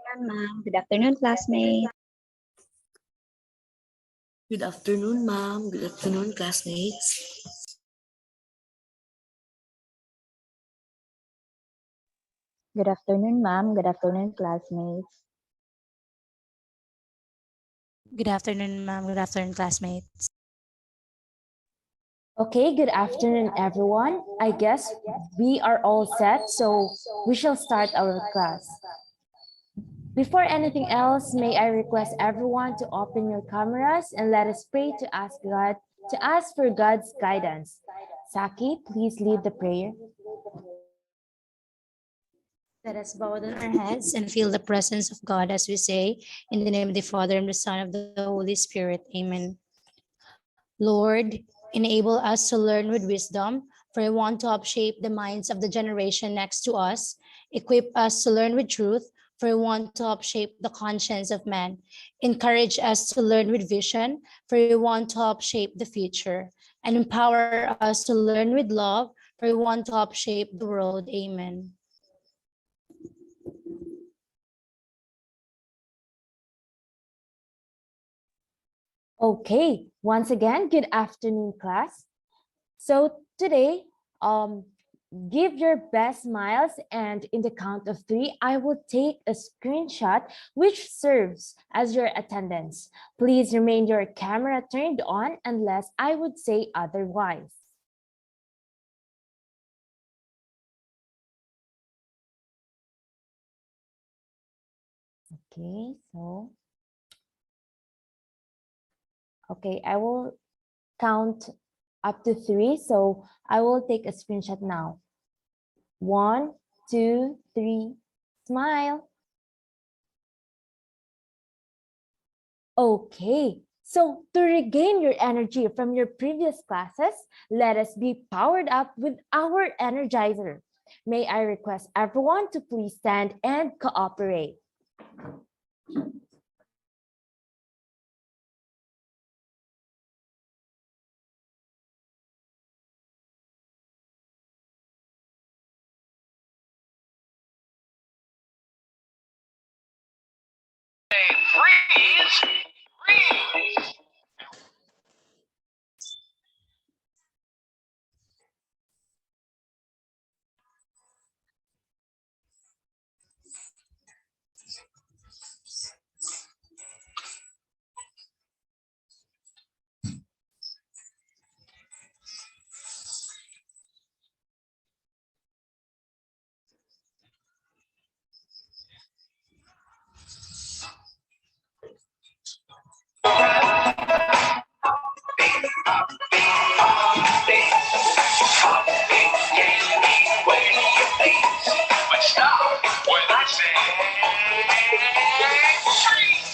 afternoon, ma'am. Good afternoon, classmates. Good afternoon, ma'am. Good afternoon, classmates. Good afternoon, ma'am. Good afternoon, classmates. Good afternoon, ma'am. Good afternoon, classmates. Okay, good afternoon, everyone. I guess we are all set, so we shall start our class. Before anything else, may I request everyone to open your cameras and let us pray to ask for God's guidance. Saki, please lead the prayer. Let us bow down our heads and feel the presence of God as we say, in the name of the Father, and the Son, of the Holy Spirit. Amen. Lord, enable us to learn with wisdom, for we want to upshape the minds of the generation next to us. Equip us to learn with truth, for we want to upshape the conscience of man. Encourage us to learn with vision, for we want to upshape the future. And empower us to learn with love, for we want to upshape the world. Amen. Okay, once again, good afternoon, class. So today, give your best smiles, and in the count of 3, I will take a screenshot which serves as your attendance. Please remain your camera turned on unless I would say otherwise. Okay, I will count up to 3, so I will take a screenshot now. 1, 2, 3, smile. Okay, so to regain your energy from your previous classes, let us be powered up with our Energizer. May I request everyone to please stand and cooperate. Freeze! Freeze! But stop when I say freeze!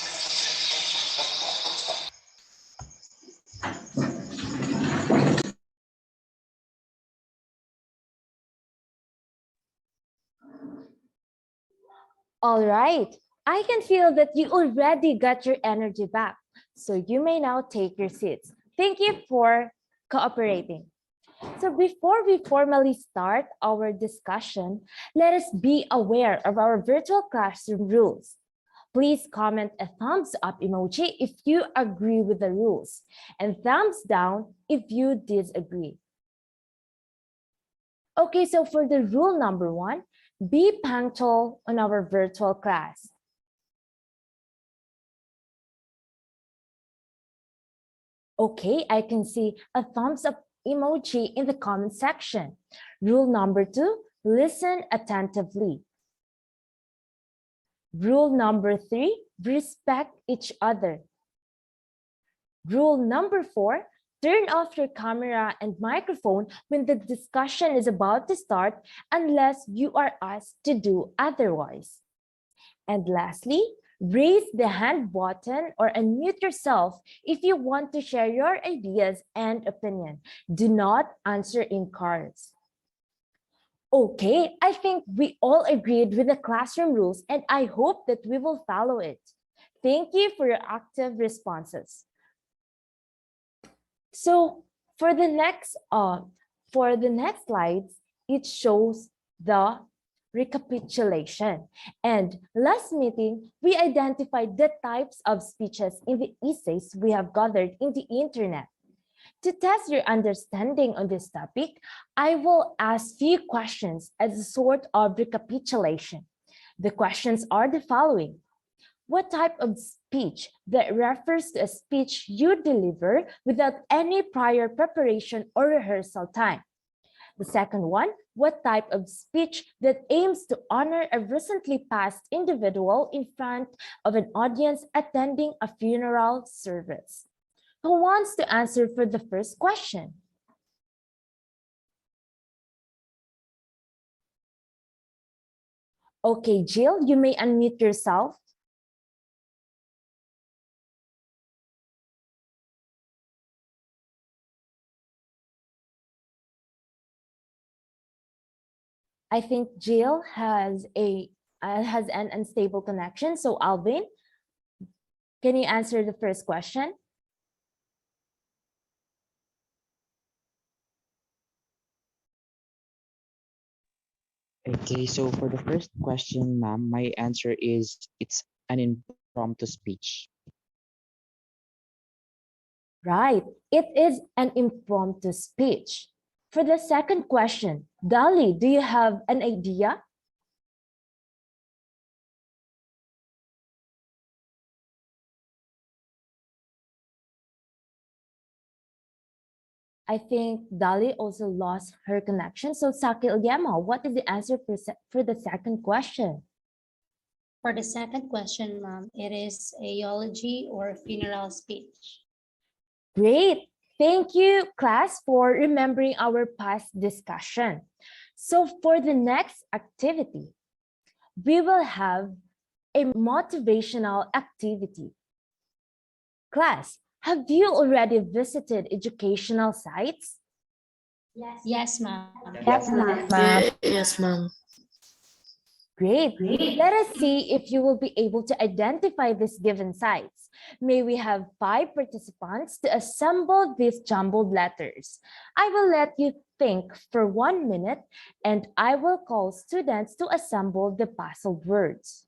All right, I can feel that you already got your energy back, so you may now take your seats. Thank you for cooperating. So before we formally start our discussion, let us be aware of our virtual classroom rules. Please comment a thumbs up emoji if you agree with the rules, and thumbs down if you disagree. Okay, so for the rule number 1, be punctual on our virtual class. Okay, I can see a thumbs up emoji in the comment section. Rule number 2, listen attentively. Rule number 3, respect each other. Rule number 4, turn off your camera and microphone when the discussion is about to start unless you are asked to do otherwise. And lastly, raise the hand button or unmute yourself if you want to share your ideas and opinion. Do not answer in cards. Okay, I think we all agreed with the classroom rules, and I hope that we will follow it. Thank you for your active responses. So for the next slides, it shows the recapitulation. And last meeting, we identified the types of speeches in the essays we have gathered in the internet. To test your understanding on this topic, I will ask few questions as a sort of recapitulation. The questions are the following. What type of speech that refers to a speech you deliver without any prior preparation or rehearsal time? The second one, what type of speech that aims to honor a recently passed individual in front of an audience attending a funeral service? Who wants to answer for the first question? Okay, Jill, you may unmute yourself. I think Jill has an unstable connection. So Alvin, can you answer the first question? Okay, so for the first question, ma'am, my answer is it's an impromptu speech. Right, it is an impromptu speech. For the second question, Dali, do you have an idea? I think Dali also lost her connection. So Saki Ilyama, what is the answer for the second question? For the second question, ma'am, it is a eulogy or funeral speech. Great. Thank you, class, for remembering our past discussion. So for the next activity, we will have a motivational activity. Class, have you already visited educational sites? Yes, ma'am. Yes, ma'am. Yes, ma'am. Great. Let us see if you will be able to identify these given sites. May we have 5 participants to assemble these jumbled letters. I will let you think for 1 minute and I will call students to assemble the puzzled words.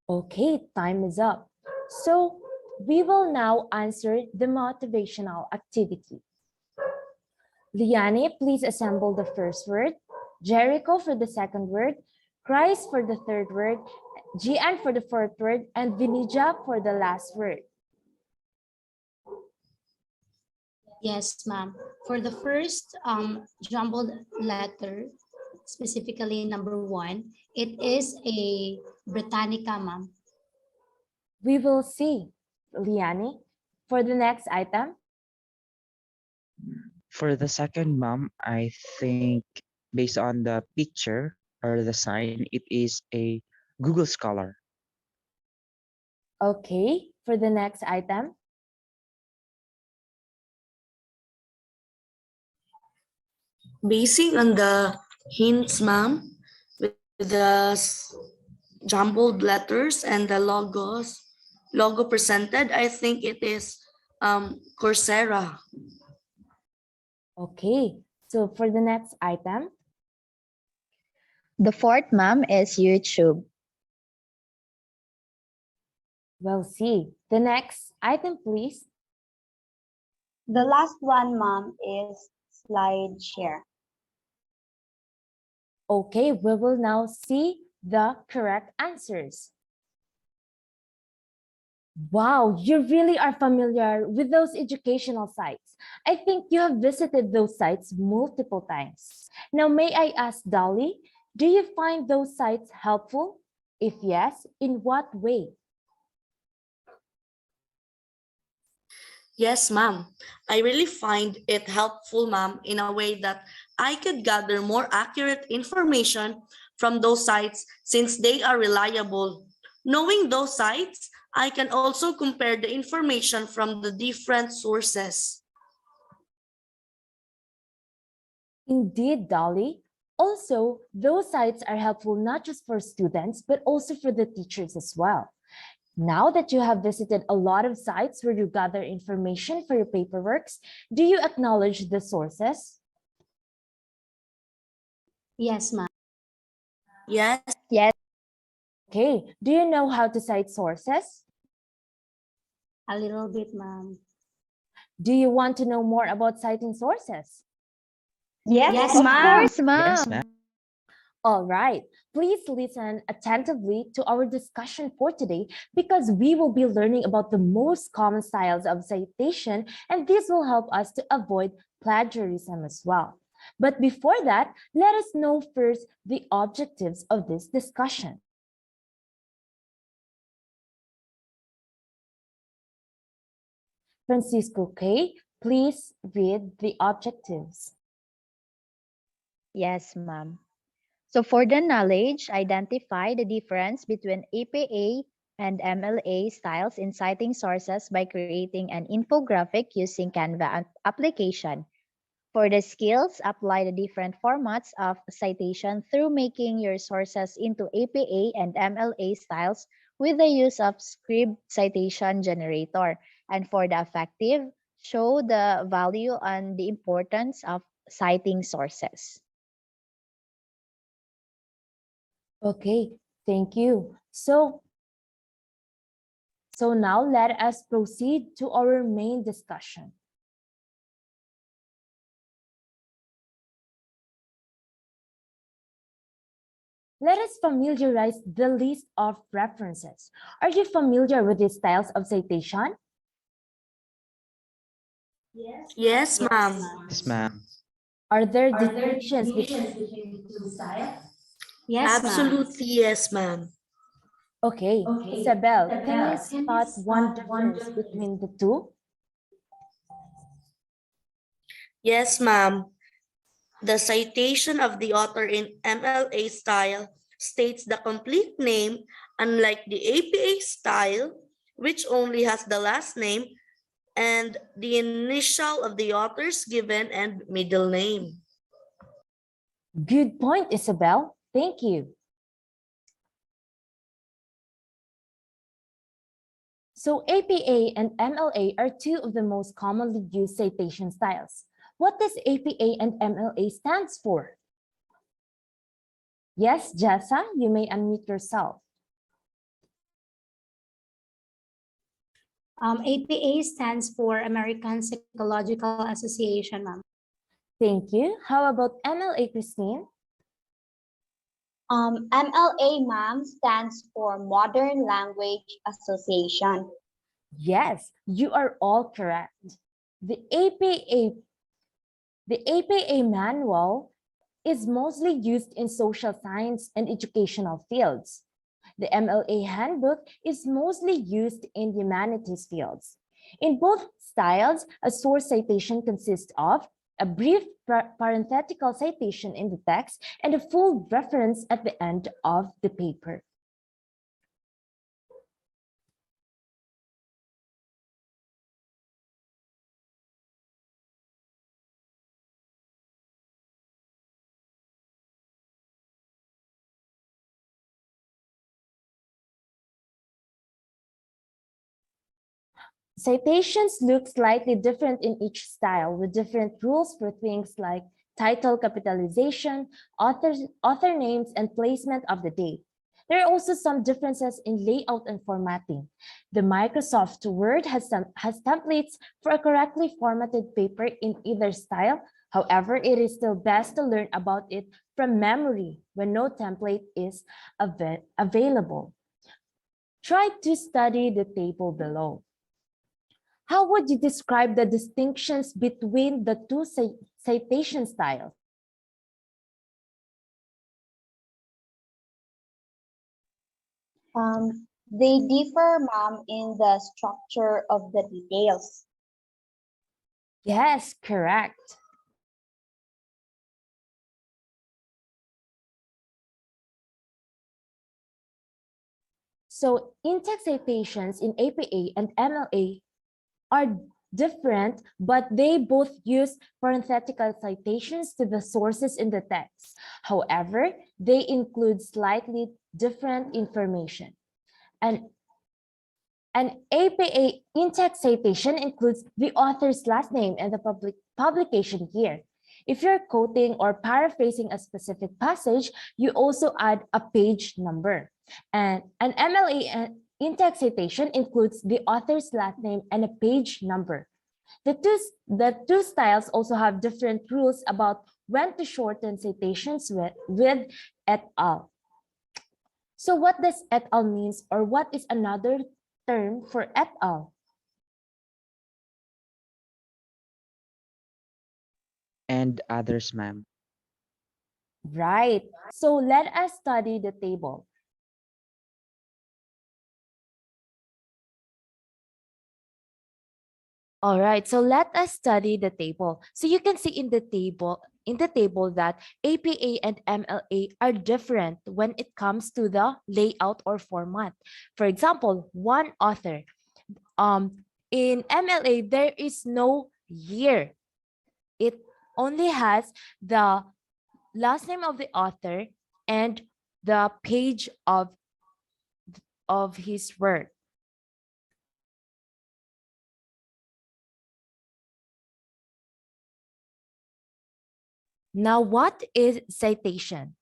Okay, time is up. So we will now answer the motivational activity. Liane, please assemble the first word. Jericho for the second word. Christ for the third word. Gian for the fourth word. And Vinija for the last word. Yes, ma'am. For the first jumbled letter, specifically number 1, it is a Britannica, ma'am. We will see, Liane. For the next item, For the second, ma'am, I think based on the picture or the sign, it is a Google Scholar. okay. For the next item, Basing on the hints, ma'am, with the jumbled letters and the logo presented, I think it is Coursera. okay. So for the next item, The fourth, ma'am, is YouTube. we'll see. The next item, please. The last one, mom, is SlideShare. Okay, we will now see the correct answers. Wow, you really are familiar with those educational sites. I think you have visited those sites multiple times. Now, may I ask Dolly, do you find those sites helpful? If yes, in what way? Yes, ma'am. I really find it helpful, ma'am, in a way that I could gather more accurate information from those sites since they are reliable. Knowing those sites, I can also compare the information from the different sources. Indeed, Dolly. Also, those sites are helpful not just for students, but also for the teachers as well. Now that you have visited a lot of sites where you gather information for your paperworks, do you acknowledge the sources? Yes, ma'am. Yes, Yes, Okay, do you know how to cite sources? A little bit, ma'am. Do you want to know more about citing sources? Yes, of ma'am. course, Yes, ma'am. ma'am. All right, please listen attentively to our discussion for today because we will be learning about the most common styles of citation, and this will help us to avoid plagiarism as well. But before that, let us know first the objectives of this discussion. Francisco K., please read the objectives. Yes, ma'am. So for the knowledge, identify the difference between APA and MLA styles in citing sources by creating an infographic using Canva application. For the skills, apply the different formats of citation through making your sources into APA and MLA styles with the use of script citation generator. And for the affective, show the value and the importance of citing sources. Okay, thank you. So now let us proceed to our main discussion. Let us familiarize the list of references. Are you familiar with the styles of citation? yes, ma'am. Yes, ma'am. Are there distinctions between? Yes, ma'am. Absolutely, yes, ma'am. Okay, Isabel, can you spot one difference between the two? Yes, ma'am. The citation of the author in MLA style states the complete name, unlike the APA style, which only has the last name and the initial of the author's given and middle name. Good point, Isabel. Thank you. So APA and MLA are two of the most commonly used citation styles. What does APA and MLA stands for? Yes, Jessa, you may unmute yourself. APA stands for American Psychological Association, ma'am. Thank you. How about MLA, Christine? MLA, ma'am, stands for Modern Language Association. Yes, you are all correct. The APA manual is mostly used in social science and educational fields. The MLA handbook is mostly used in humanities fields. In both styles, a source citation consists of a brief parenthetical citation in the text and a full reference at the end of the paper. Citations look slightly different in each style with different rules for things like title capitalization, author names, and placement of the date. There are also some differences in layout and formatting. The Microsoft Word has templates for a correctly formatted paper in either style. However, it is still best to learn about it from memory when no template is available. Try to study the table below. How would you describe the distinctions between the two citation styles? They differ, ma'am, in the structure of the details. Yes, correct. So in-text citations in APA and MLA are different, but they both use parenthetical citations to the sources in the text. However, they include slightly different information. And An APA in-text citation includes the author's last name and the publication year. If you're quoting or paraphrasing a specific passage, you also add a page number. And an MLA in-text citation includes the author's last name and a page number. The two styles also have different rules about when to shorten citations with et al. So what does et al means, or what is another term for et al? And others, ma'am. Right. So let us study the table. All right, so let us study the table. So you can see in the table that APA and MLA are different when it comes to the layout or format. For example, one author. In MLA, there is no year. It only has the last name of the author and the page of his work. Now, what is citation?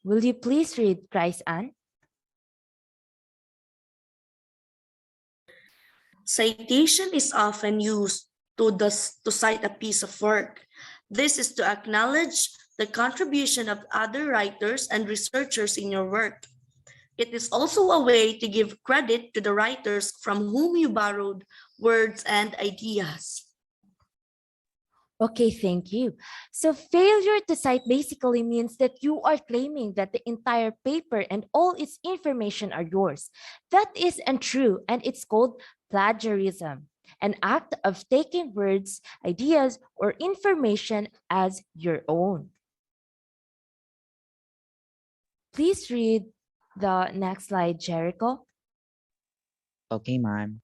Will you please read, Christ Ann? Citation is often used to cite a piece of work. This is to acknowledge the contribution of other writers and researchers in your work. It is also a way to give credit to the writers from whom you borrowed words and ideas. Okay, thank you. So failure to cite basically means that you are claiming that the entire paper and all its information are yours. That is untrue, and it's called plagiarism, an act of taking words, ideas, or information as your own. Please read the next slide, Jericho. Okay, ma'am.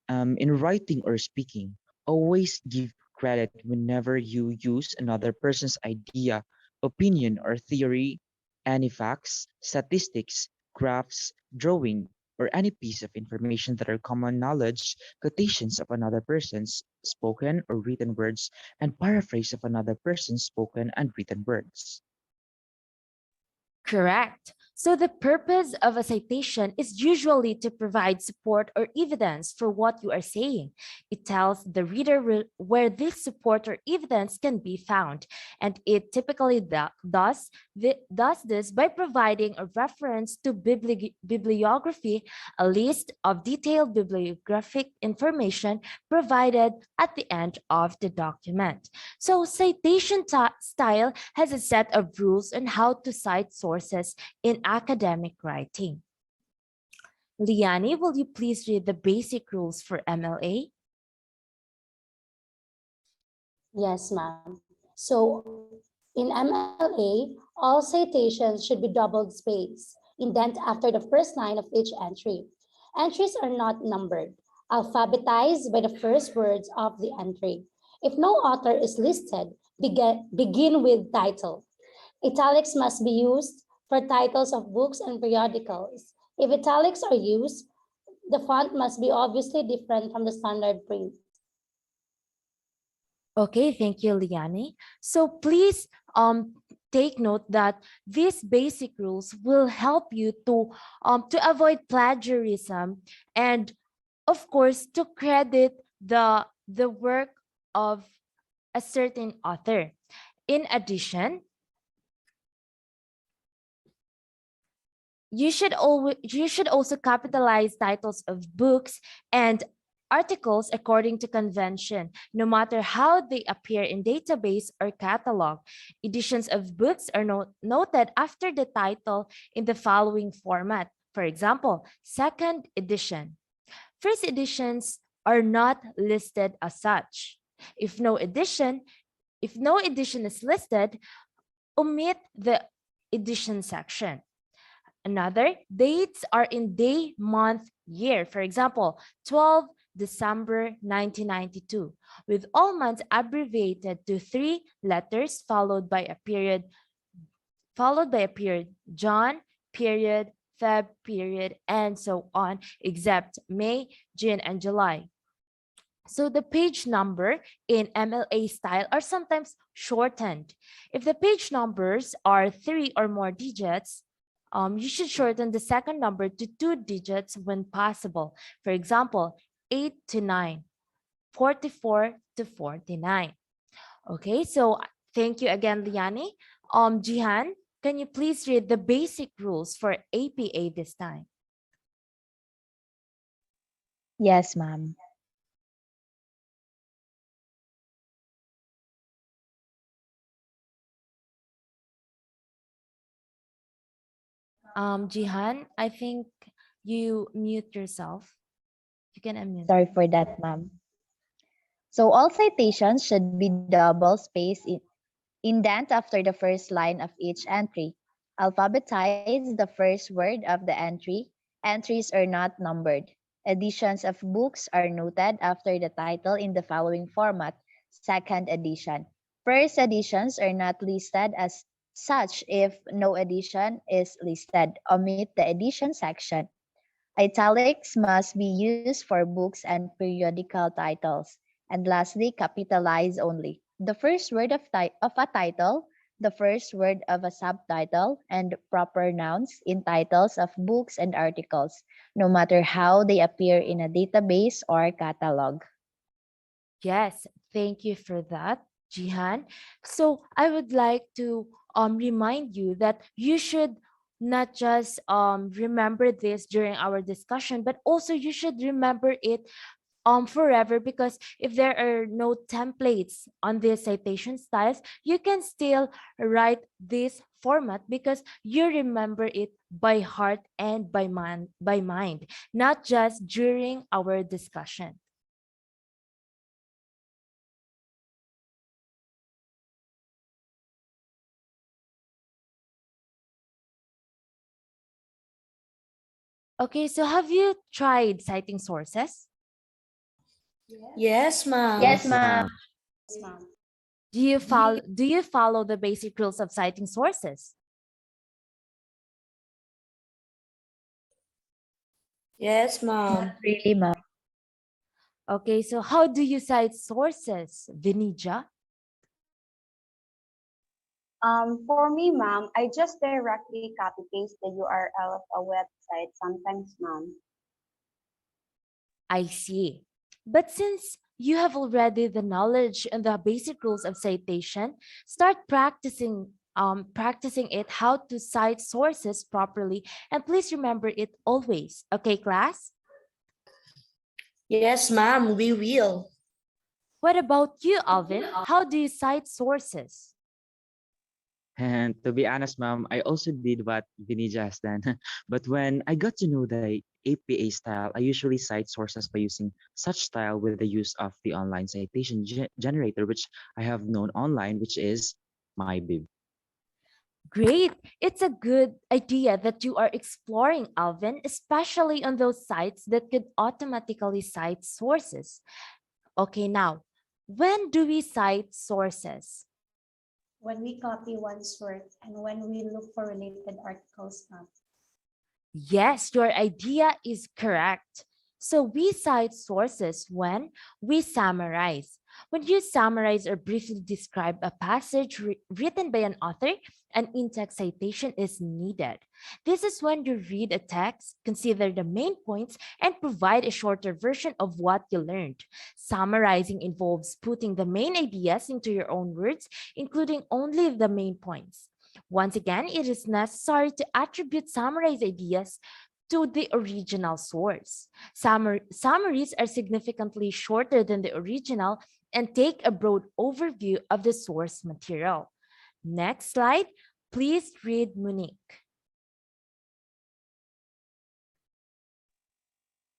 In writing or speaking, always give credit whenever you use another person's idea, opinion, or theory, any facts, statistics, graphs, drawing, or any piece of information that are common knowledge, quotations of another person's spoken or written words, and paraphrase of another person's spoken and written words. Correct. So the purpose of a citation is usually to provide support or evidence for what you are saying. It tells the reader where this support or evidence can be found, and it typically does this by providing a reference to bibliography, a list of detailed bibliographic information provided at the end of the document. So citation style has a set of rules on how to cite sources in academic writing. Liani, will you please read the basic rules for MLA? Yes, ma'am. So in MLA, all citations should be double spaced, indent after the first line of each entry. Entries are not numbered, alphabetized by the first words of the entry. If no author is listed, begin with title. Italics must be used for titles of books and periodicals. If italics are used, the font must be obviously different from the standard print. Okay, thank you, Liani. So please take note that these basic rules will help you to avoid plagiarism and, of course, to credit the work of a certain author. In addition, you should also capitalize titles of books and articles according to convention, no matter how they appear in database or catalog. Editions of books are noted after the title in the following format. For example, second edition. First editions are not listed as such. If no edition is listed, omit the edition section. Another, dates are in day, month, year. For example, 12 December 1992, with all months abbreviated to 3 letters followed by a period, John, period, Feb period, and so on, except May, June, and July. So the page number in MLA style are sometimes shortened. If the page numbers are 3 or more digits, you should shorten the second number to 2 digits when possible. For example, 8 to 9, 44 to 49. Okay, so thank you again, Liani. Jihan, can you please read the basic rules for APA this time? Yes, ma'am. Jihan, I think you mute yourself. You can unmute. Sorry for that, ma'am. So all citations should be double spaced indent after the first line of each entry. Alphabetize the first word of the entry. Entries are not numbered. Editions of books are noted after the title in the following format: second edition. First editions are not listed as such if no edition is listed. Omit the edition section. Italics must be used for books and periodical titles. And lastly, capitalize only. The first word of a title, the first word of a subtitle, and proper nouns in titles of books and articles, no matter how they appear in a database or catalog. Yes, thank you for that, Jihan. So I would like to remind you that you should not just remember this during our discussion, but also you should remember it forever, because if there are no templates on these citation styles, you can still write this format because you remember it by heart and by mind, not just during our discussion. Okay, so have you tried citing sources? Yes, ma'am. Yes, ma'am. Do you follow the basic rules of citing sources? Yes, ma'am. Not really, ma'am. Okay, so how do you cite sources, Vinija? For me, ma'am, I just directly copy paste the URL of a website sometimes, ma'am. I see. But since you have already the knowledge and the basic rules of citation, start practicing it how to cite sources properly, and please remember it always. Okay, class? Yes, ma'am, we will. What about you, Alvin? How do you cite sources? And to be honest, ma'am, I also did what Vinija has done. But when I got to know the APA style, I usually cite sources by using such style with the use of the online citation generator, which I have known online, which is MyBib. Great. It's a good idea that you are exploring, Alvin, especially on those sites that could automatically cite sources. Okay, now, when do we cite sources? When we copy one source and when we look for related articles, ma'am. Yes, your idea is correct. So we cite sources when we summarize. When you summarize or briefly describe a passage written by an author, an in-text citation is needed. This is when you read a text, consider the main points, and provide a shorter version of what you learned. Summarizing involves putting the main ideas into your own words, including only the main points. Once again, it is necessary to attribute summarized ideas to the original source. Summaries are significantly shorter than the original and take a broad overview of the source material. Next slide, please read Monique.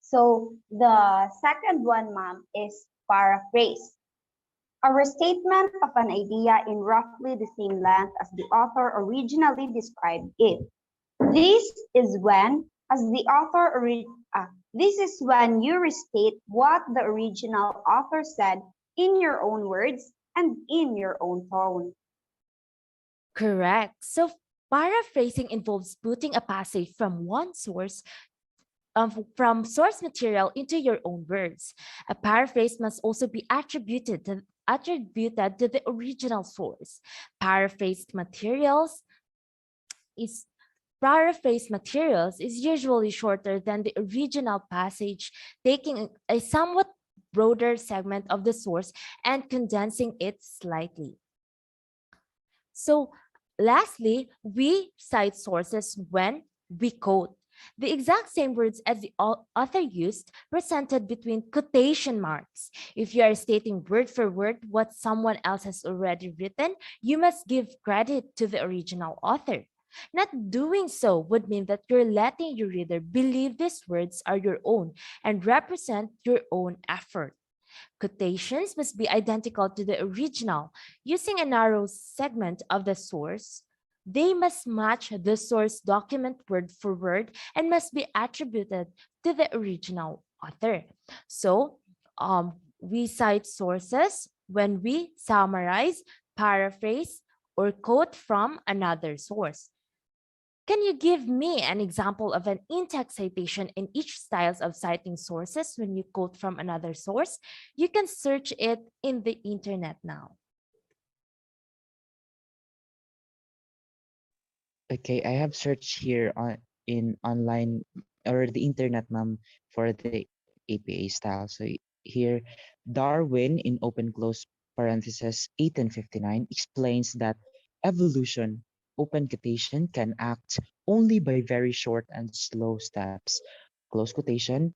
So the second one, ma'am, is paraphrase. A restatement of an idea in roughly the same length as the author originally described it. This is when, this is when you restate what the original author said in your own words and in your own tone. Correct. So Paraphrasing involves putting a passage from one source from source material into your own words. A paraphrase must also be attributed to the original source. Is Paraphrased materials is usually shorter than the original passage, taking a somewhat broader segment of the source and condensing it slightly. So lastly, we cite sources when we quote the exact same words as the author used, presented between quotation marks. If you are stating word for word what someone else has already written, you must give credit to the original author. Not doing so would mean that you're letting your reader believe these words are your own and represent your own effort. Quotations must be identical to the original. Using a narrow segment of the source, they must match the source document word for word and must be attributed to the original author. So, we cite sources when we summarize, paraphrase, or quote from another source. Can you give me an example of an in-text citation in each styles of citing sources when you quote from another source? You can search it in the internet now. Okay, I have searched here in online or the internet, ma'am, for the APA style. So here, Darwin in open close parentheses 1859 explains that evolution, open quotation, can act only by very short and slow steps. Close quotation,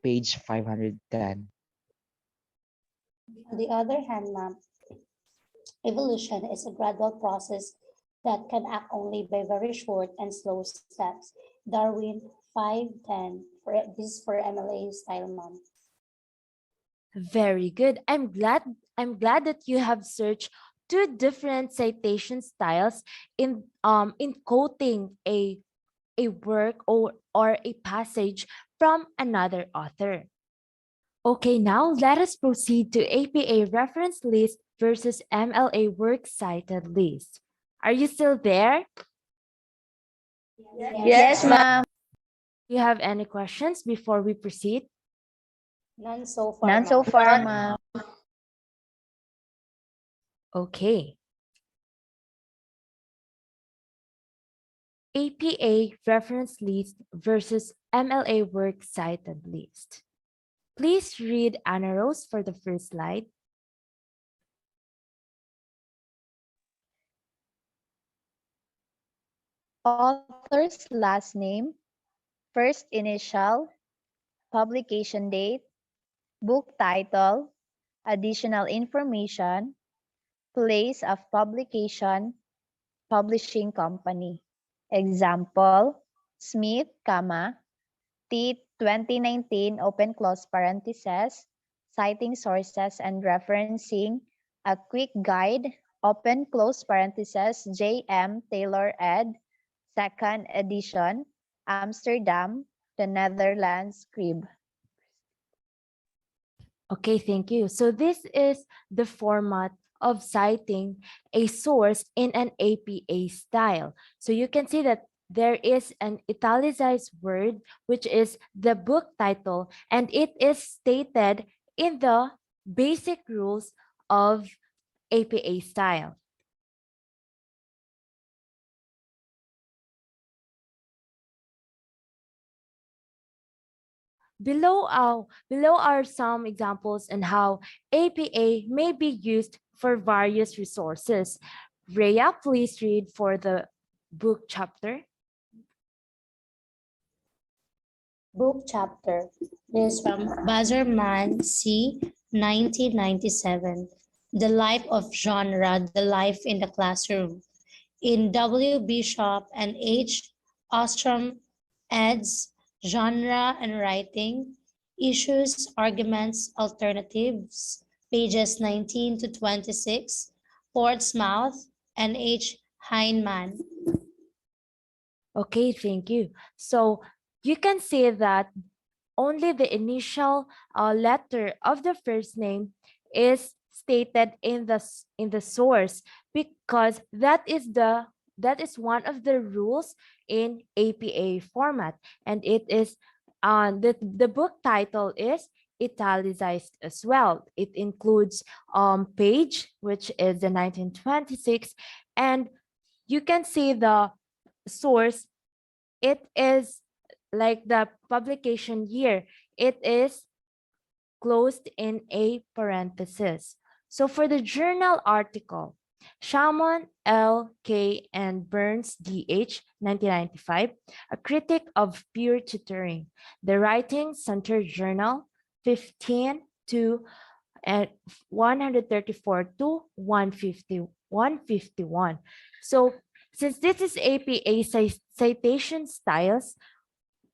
page 510. On the other hand, ma'am, evolution is a gradual process that can act only by very short and slow steps. Darwin 510. This is for MLA style, ma'am. Very good. I'm glad that you have searched two different citation styles in quoting a work or a passage from another author. Okay, now let us proceed to APA reference list versus MLA works cited list. Are you still there? Yes, ma'am. Do you have any questions before we proceed? None so far, None so ma'am. far, ma'am. Okay. APA reference list versus MLA works cited list. Please read Anna Rose for the first slide. Author's last name, first initial, publication date, book title, additional information, place of publication, publishing company. Example, Smith, T 2019, open close parentheses, citing sources and referencing a quick guide, open close parentheses, J.M. Taylor ed., second edition, Amsterdam, the Netherlands, Crib. Okay, thank you. So this is the format of citing a source in an APA style. So you can see that there is an italicized word, which is the book title, and it is stated in the basic rules of APA style. Below are some examples on how APA may be used for various resources. Rhea, please read for the book chapter. Book chapter. This is from Bazerman C. 1997. The Life of Genre, the Life in the Classroom. In W. Bishop and H. Ostrom eds Genre and Writing, Issues, Arguments, Alternatives, pages 19 to 26, Portsmouth and H. Heinemann. Okay, thank you. So you can see that only the initial letter of the first name is stated in the source, because that is the that is one of the rules in APA format, and it is the book title is italicized as well. It includes page, which is the 1926, and you can see the source. It is like the publication year. It is closed in a parenthesis. So for the journal article, Shamon L. K. and Burns D.H. 1995, A Critic of Pure Tutoring, the Writing Center Journal, 15 to and 134 to 151. So since this is APA citation styles,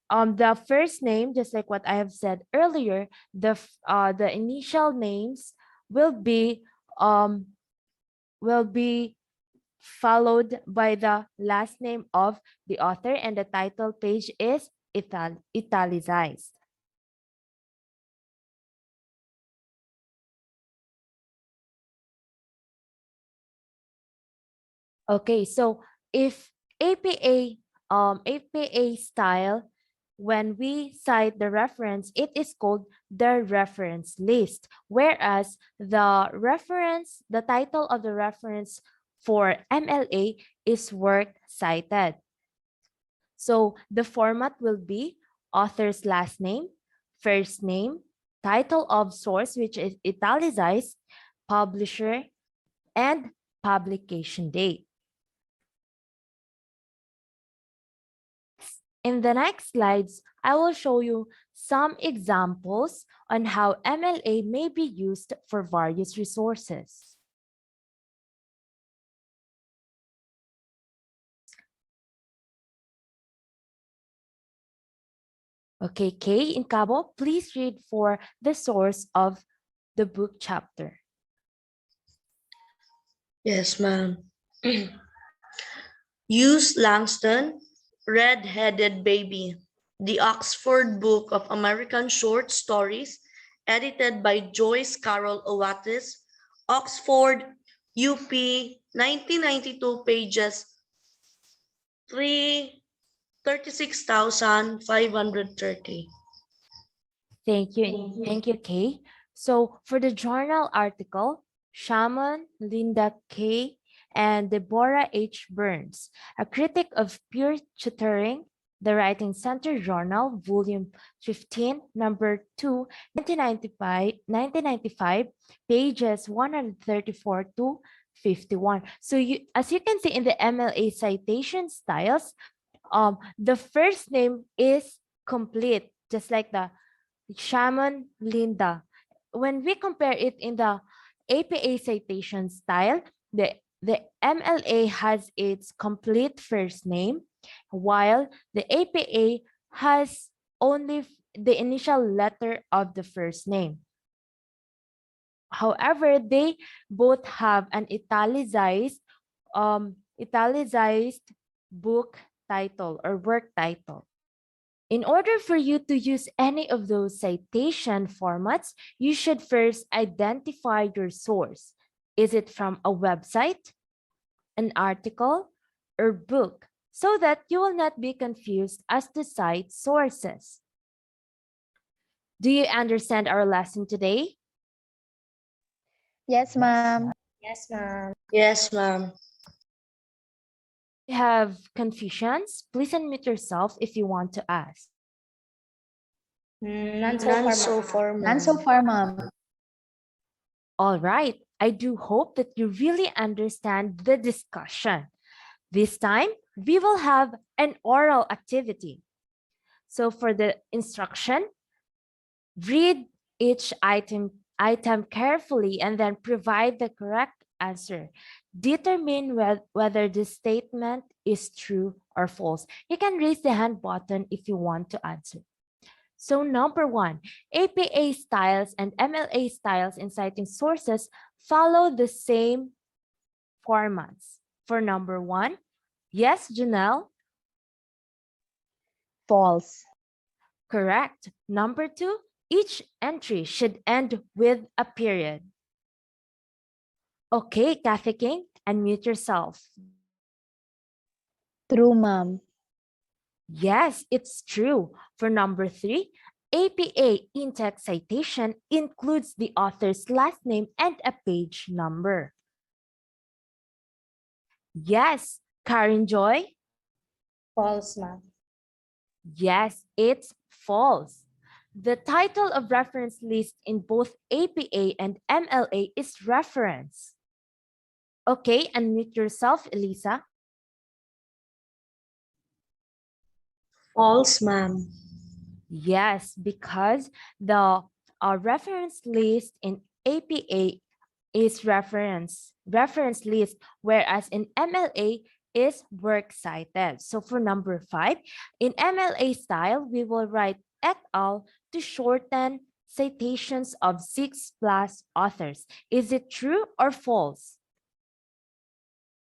the first name, just like what I have said earlier, the initial names will be followed by the last name of the author, and the title page is italicized. Okay, so if APA style, when we cite the reference, it is called the reference list, whereas the title of the reference for MLA is work cited. So the format will be author's last name, first name, title of source, which is italicized, publisher, and publication date. In the next slides, I will show you some examples on how MLA may be used for various resources. Okay, Kay in Cabo, please read for the source of the book chapter. Yes, ma'am. Hughes Langston, Red-Headed Baby, the Oxford Book of American Short Stories, edited by Joyce Carol Oates, Oxford, UP, 1992, pages 36,530. Thank you, Kay. So for the journal article, Shaman, Linda K., and Deborah H. Burns, A Critic of Pure Tutoring, the Writing Center Journal, Volume 15, Number 2, 1995, pages 134 to 51. So as you can see in the MLA citation styles, the first name is complete, just like the Shaman Linda. When we compare it in the APA citation style, the MLA has its complete first name, while the APA has only the initial letter of the first name. However, they both have an italicized book title or work title. In order for you to use any of those citation formats, you should first identify your source. Is it from a website, an article, or book, so that you will not be confused as to cite sources? Do you understand our lesson today? Yes, ma'am. Yes, ma'am. Yes, ma'am. If you have confusions, please unmute yourself if you want to ask. None so None far, so ma'am. far, None so ma'am. far, ma'am. All right. I do hope that you really understand the discussion. This time, we will have an oral activity. So for the instruction, read each item carefully and then provide the correct answer. Determine whether the statement is true or false. You can raise the hand button if you want to answer. So number 1, APA styles and MLA styles in citing sources follow the same formats. For number 1, yes, Janelle? False. Correct. Number 2, each entry should end with a period. Okay, Kathy King, unmute yourself. True, ma'am. Yes, it's true. For number 3, APA in-text citation includes the author's last name and a page number. Yes, Karen Joy? False, ma'am. Yes, it's false. The title of reference list in both APA and MLA is reference. Okay, unmute yourself, Elisa. False, ma'am. Yes, because the reference list in APA is reference list, whereas in MLA is works cited. So for number 5, in MLA style, we will write et al. To shorten citations of 6+ authors. Is it true or false?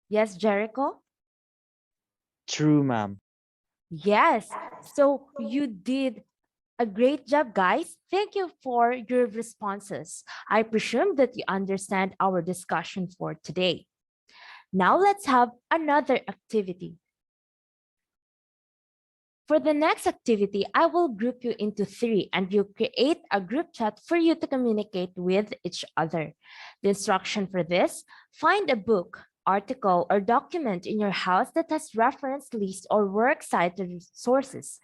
Yes, Jericho? True, ma'am. Yes. So you did a great job, guys. Thank you for your responses. I presume that you understand our discussion for today. Now let's have another activity. For the next activity, I will group you into 3 and you create a group chat for you to communicate with each other. The instruction for this: find a book, article, or document in your house that has reference list or works cited sources.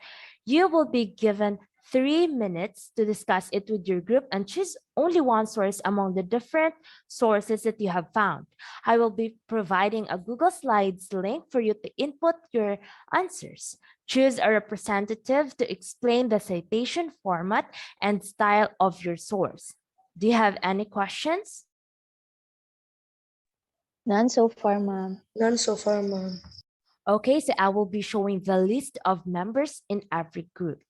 You will be given 3 minutes to discuss it with your group and choose only one source among the different sources that you have found. I will be providing a Google Slides link for you to input your answers. Choose a representative to explain the citation format and style of your source. Do you have any questions? None so far, ma'am. None so far, ma'am. Okay, so I will be showing the list of members in every group.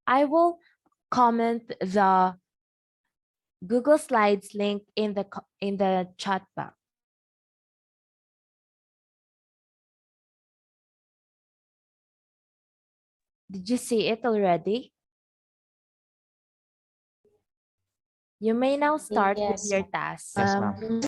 I will comment the Google Slides link in the chat box. Did you see it already? You may now start with Yes, your ma'am. task. Yes, ma'am.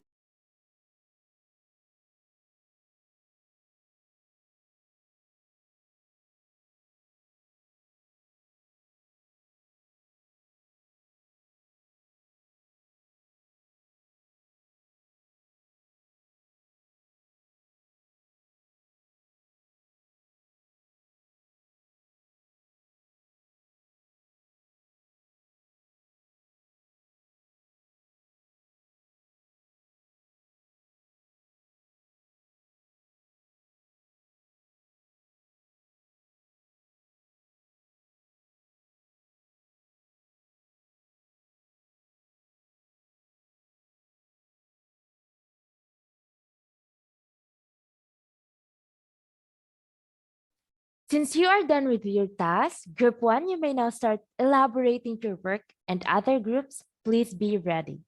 Since you are done with your task, group 1, you may now start elaborating your work, and other groups, please be ready.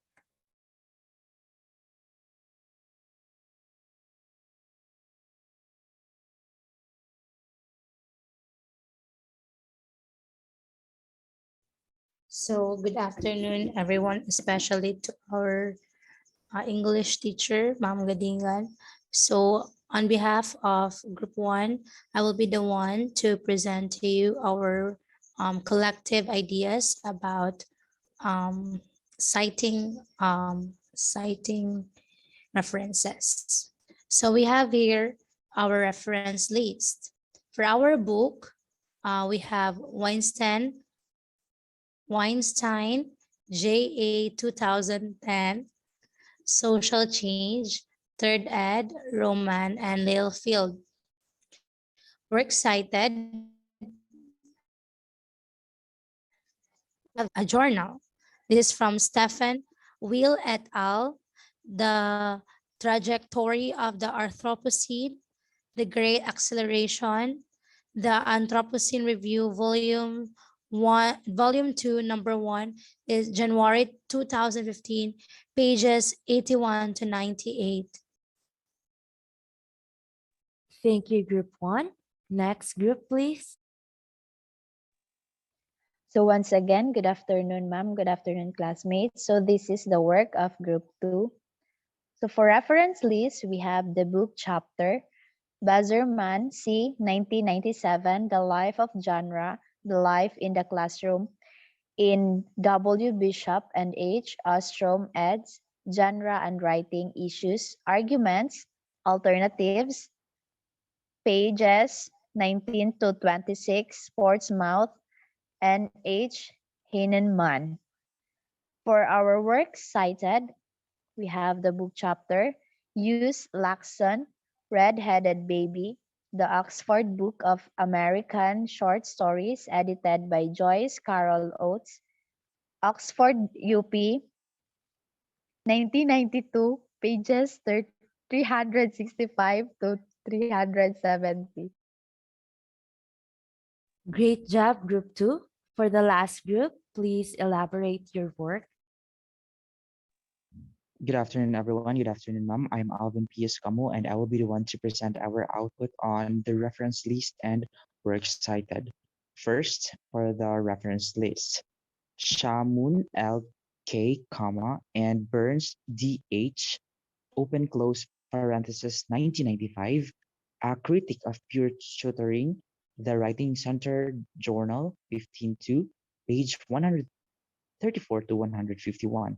So good afternoon, everyone, especially to our English teacher, Ma'am Gadingan. So on behalf of Group 1, I will be the one to present to you our collective ideas about citing references. So we have here our reference list. For our book, we have Weinstein, JA 2010, Social Change, Third Ed, Roman, and Littlefield. Works cited, a journal. This is from Stephen Will et al., The Trajectory of the Anthropocene, The Great Acceleration, The Anthropocene Review, Volume 2, Number 1 is January 2015, pages 81 to 98. Thank you, Group 1. Next group, please. So once again, good afternoon, ma'am. Good afternoon, classmates. So this is the work of Group 2. So for reference list, we have the book chapter, Bazerman, C. 1997, The Life of Genre, The Life in the Classroom, in W. Bishop and H. Ostrom eds, Genre and Writing Issues, Arguments, Alternatives, pages 19 to 26, Portsmouth, and H. Heinemann. For our works cited, we have the book chapter, Use Laxon, Red-Headed Baby, the Oxford Book of American Short Stories, edited by Joyce Carol Oates, Oxford UP, 1992, pages 365 to 370. Great job, Group 2. For the last group, please elaborate your work. Good afternoon, everyone. Good afternoon, ma'am. I'm Alvin P. Escamo, and I will be the one to present our output on the reference list and works cited. First, for the reference list, Shamun L. K, comma, and Burns D. H, open close parenthesis 1995, a critic of pure tutoring, the Writing Center Journal 15-2, page 134 to 151.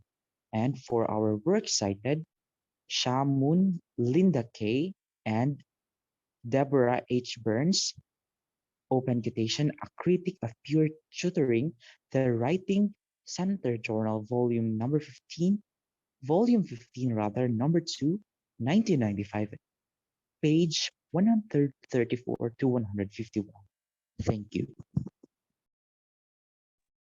And for our works cited, Shamun Linda K, and Deborah H. Burns, open quotation, a critic of pure tutoring, the Writing Center Journal, volume 15 rather, number 2, 1995, page 134 to 151. Thank you.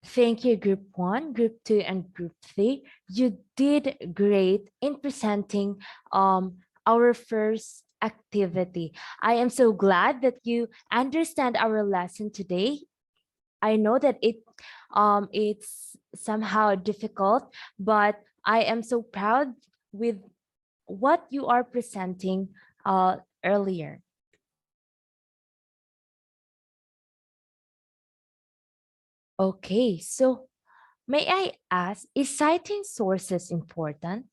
Thank you, Group 1, Group 2, and Group 3. You did great in presenting our first activity. I am so glad that you understand our lesson today. I know that it's somehow difficult, but I am so proud with what you are presenting earlier. Okay, so may I ask, is citing sources important?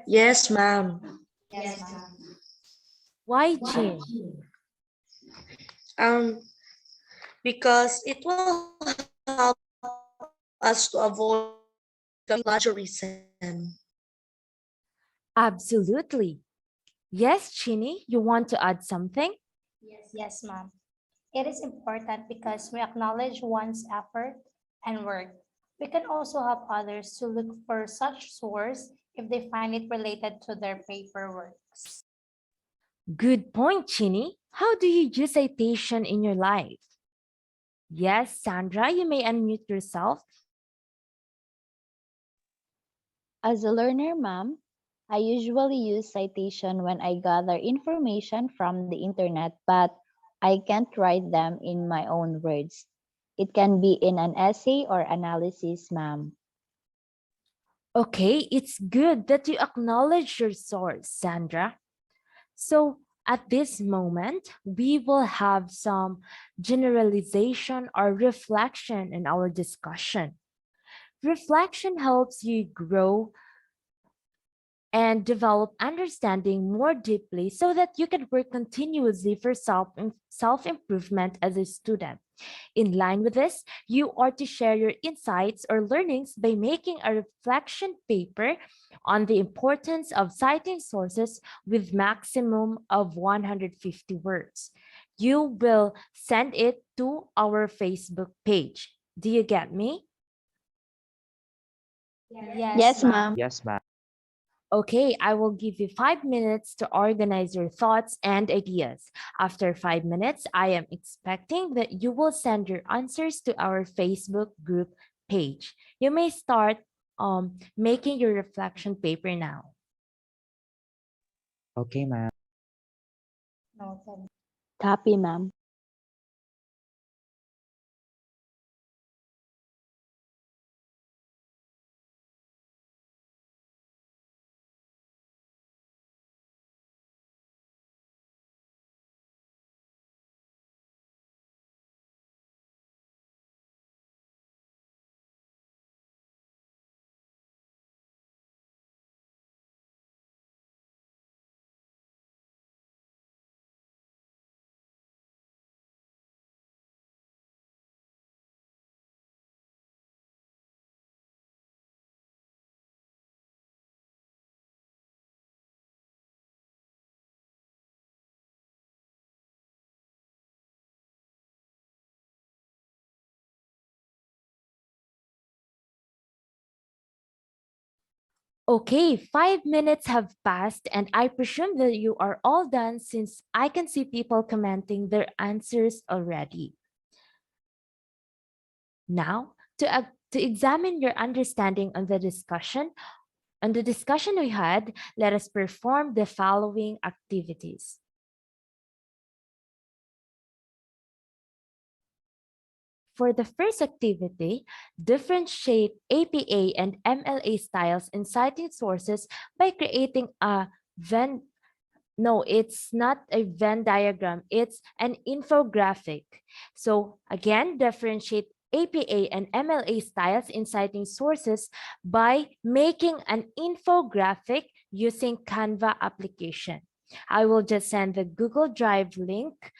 Yes, ma'am. Why, Jane? Um, because it will help us to avoid plagiarism. Absolutely. Yes, Chini, you want to add something? Yes, ma'am. It is important because we acknowledge one's effort and work. We can also help others to look for such source if they find it related to their paperworks. Good point, Chini. How do you use citation in your life? Yes, Sandra, you may unmute yourself. As a learner, ma'am, I usually use citation when I gather information from the internet, but I can't write them in my own words. It can be in an essay or analysis, ma'am. Okay, it's good that you acknowledge your source, Sandra. So at this moment, we will have some generalization or reflection in our discussion. Reflection helps you grow and develop understanding more deeply so that you can work continuously for self-improvement as a student. In line with this, you are to share your insights or learnings by making a reflection paper on the importance of citing sources with maximum of 150 words. You will send it to our Facebook page. Do you get me? Yes, ma'am. Yes, ma'am. Okay, I will give you 5 minutes to organize your thoughts and ideas. After 5 minutes, I am expecting that you will send your answers to our Facebook group page. You may start making your reflection paper now. Okay, ma'am. Noted. Copy, ma'am. Okay, 5 minutes have passed, and I presume that you are all done since I can see people commenting their answers already. Now, to examine your understanding on the discussion we had, let us perform the following activities. For the first activity, differentiate APA and MLA styles in citing sources by creating a Venn. No, it's not a Venn diagram. It's an infographic. So again, differentiate APA and MLA styles in citing sources by making an infographic using Canva application. I will just send the Google Drive link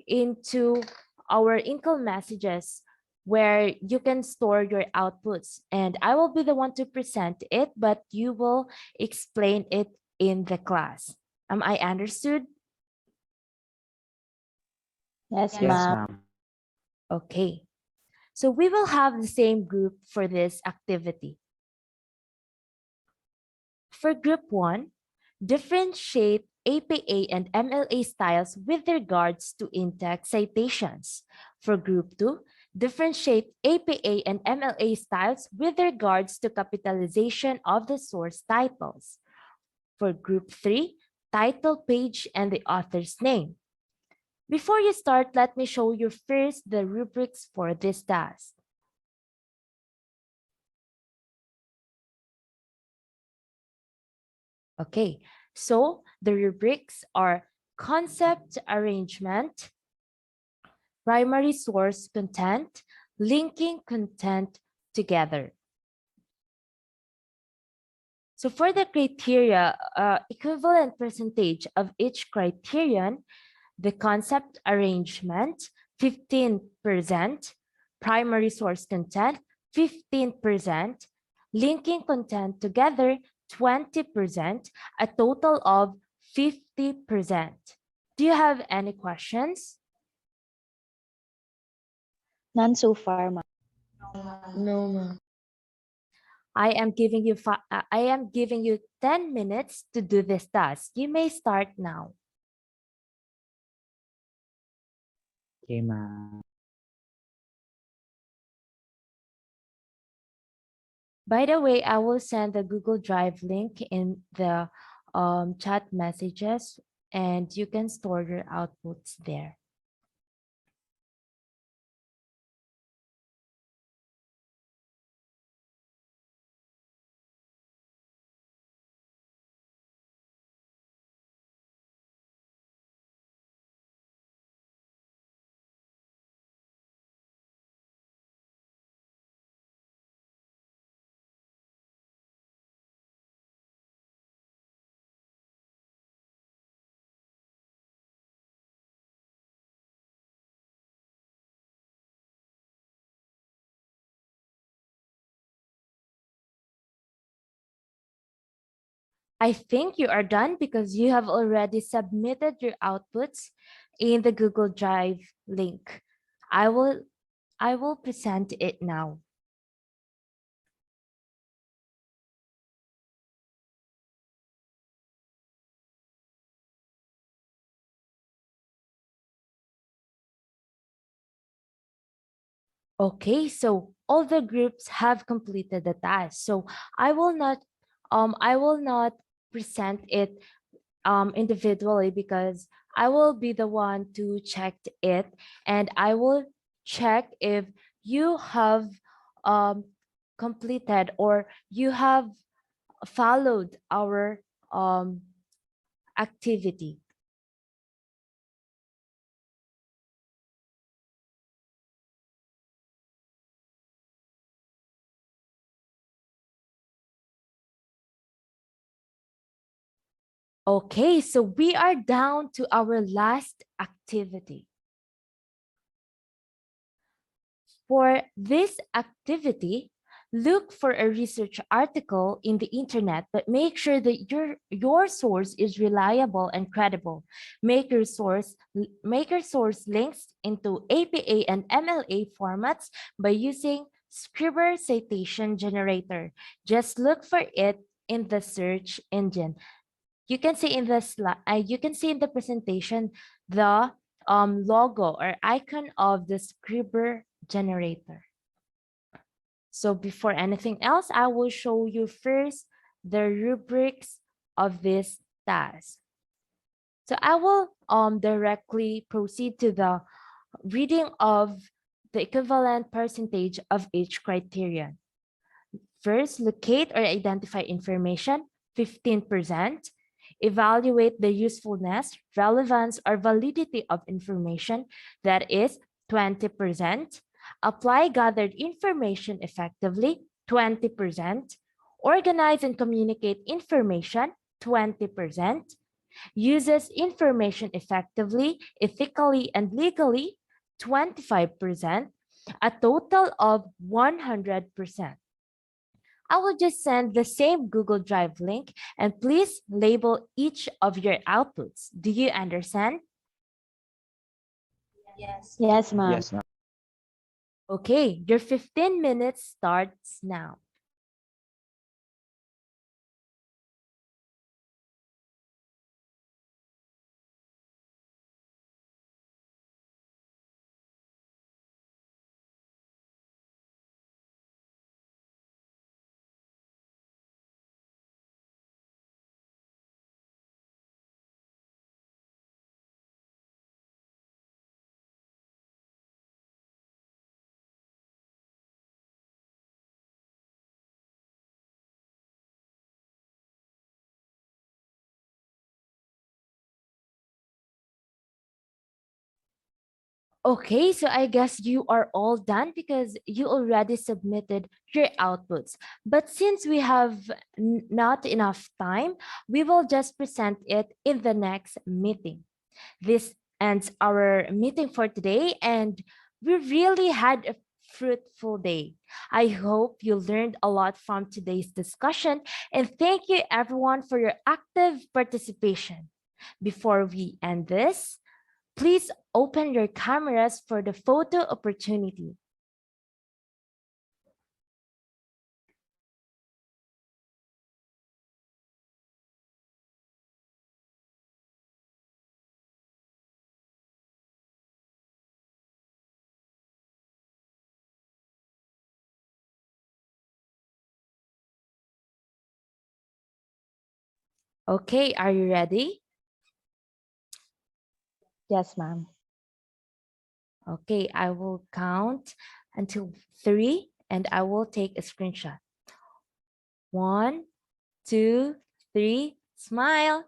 into our Inkle messages where you can store your outputs. And I will be the one to present it, but you will explain it in the class. Am I understood? Yes, Yes, ma'am. ma'am. Okay. So we will have the same group for this activity. For group 1, differentiate APA and MLA styles with regards to in-text citations. For group 2, differentiate APA and MLA styles with regards to capitalization of the source titles. For group 3, title page and the author's name. Before you start, let me show you first the rubrics for this task. Okay, so the rubrics are concept arrangement, primary source content, linking content together. So for the criteria, equivalent percentage of each criterion, the concept arrangement, 15%, primary source content, 15%, linking content together, 20%, a total of 50%. Do you have any questions? None so far, ma'am. No, ma'am. I am giving you 10 minutes to do this task. You may start now. Okay, ma'am. By the way, I will send the Google Drive link in the chat messages, and you can store your outputs there. I think you are done because you have already submitted your outputs in the Google Drive link. I will present it now. Okay, so all the groups have completed the task. So I will not present it individually because I will be the one to check it, and I will check if you have completed or you have followed our activity. Okay, so we are down to our last activity. For this activity, look for a research article in the internet, but make sure that your source is reliable and credible. Make your source links into APA and MLA formats by using Scriber Citation Generator. Just look for it in the search engine. You can see in the you can see in the presentation the logo or icon of the Scriber generator. So before anything else, I will show you first the rubrics of this task. So I will directly proceed to the reading of the equivalent percentage of each criterion. First, locate or identify information, 15%. Evaluate the usefulness, relevance, or validity of information, that is 20%. Apply gathered information effectively, 20%. Organize and communicate information, 20%. Uses information effectively, ethically, and legally, 25%. A total of 100%. I will just send the same Google Drive link and please label each of your outputs. Do you understand? Yes, ma'am. Yes, ma'am. Okay, your 15 minutes starts now. Okay, so I guess you are all done because you already submitted your outputs. But since we have not enough time, we will just present it in the next meeting. This ends our meeting for today, and we really had a fruitful day. I hope you learned a lot from today's discussion, and thank you everyone for your active participation. Before we end this, please open your cameras for the photo opportunity. Okay, are you ready? Yes, ma'am. Okay, I will count until 3 and I will take a screenshot. 1, 2, 3, smile.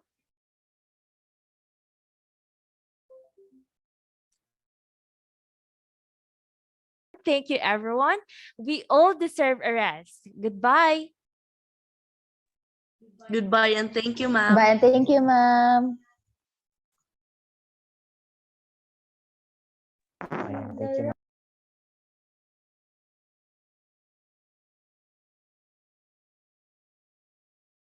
Thank you, everyone. We all deserve a rest. Goodbye. Goodbye and thank you, ma'am. Bye, and thank you, ma'am. Ayan, thank you, ma'am.